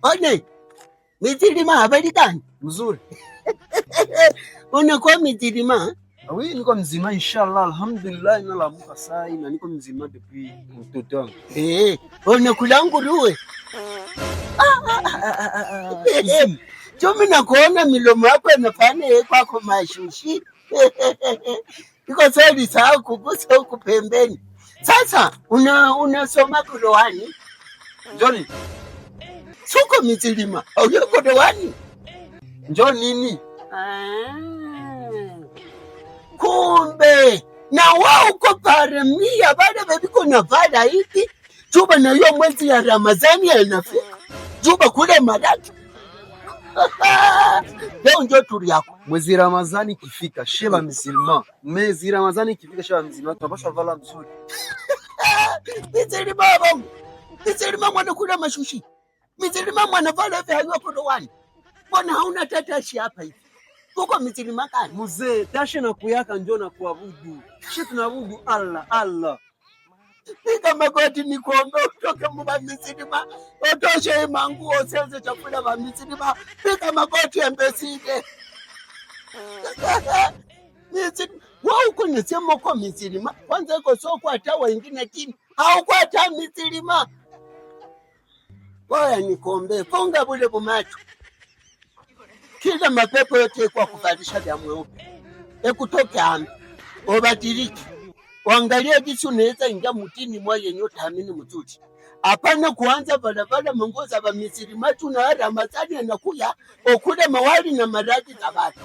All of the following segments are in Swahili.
One, Mitilima habari gani? Mzuri. Unakuwa Mitilima? Awi niko mzima inshallah, alhamdulillah, nalamuka sai na niko mzima depuis mtoto wangu. Unakula nguruwe? Chumi nakuona milomo yako inafanya kwako mashushi. Iko sali saa kugusa huku pembeni. Sasa unasoma Qur'ani? Njoni. Suko Mitilima, au Qur'ani? Njoo nini? Kumbe na wao uko paramia bada bebiko na vada hiki juba na hiyo mwezi ya Ramadhani inafika juba kule Madatu. Leo ndio turi yako. Mwezi Ramadhani kifika sheba musulman. Mwezi Ramadhani kifika sheba musulman tunapaswa vala mzuri. Mitilima bongo. Mitilima mwana kula mashushi. Mitilima mwana vala hivi hayo Qur'ani. Mbona hauna tatashi hapa hivi? Uko Mitilima gani? Mzee, tashe na kuyaka njoo na kuabudu. Sisi tunaabudu Allah. Piga magoti ni kuombe utoke mwa Mitilima. Otoshe manguo usianze chakula wa Mitilima. Piga magoti embeside. Mitilima. Wao uko nisema kwa Mitilima. Kwanza uko soko hata wengine chini. Hauko hata Mitilima. Wao ni kuombe. Funga bule bumacho. Kila mapepo yote kwa kuvalisha vya mweupe. Kutoke hapa. Obadiliki. Waangalia jinsi unaweza ingia mtini mwa yenye utaamini mzuri. Hapana kuanza barabara mongoza wa Mitilima tu na Ramadhani anakuja okule mawali na maradhi tabata.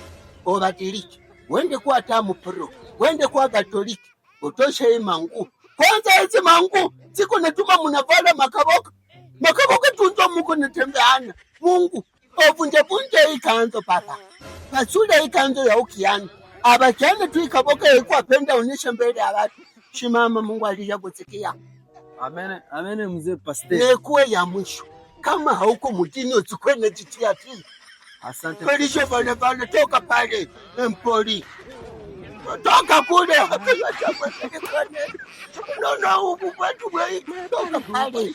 Obadiliki. Wende kwa tamu pro. Wende kwa Katoliki. Utoshe hii mangu. Kwanza hizi mangu siku natuma mnavala makaboka. Makaboka tunzo muko natembeana. Mungu ovunje ikanzo papa. Pasule ikanzo ya ukiani. Abakiana tu ikaboka ilikuwa penda unishe mbele ya watu. Shimama Mungu aliyakusikia. Amen mzee pastor. Nekuwe ya mwisho. Kama hauko mjini usikwene jitia ti. Asante. Pelisho vale toka pale. Mpoli. Toka kule. No, ubu watu wei. Toka pale.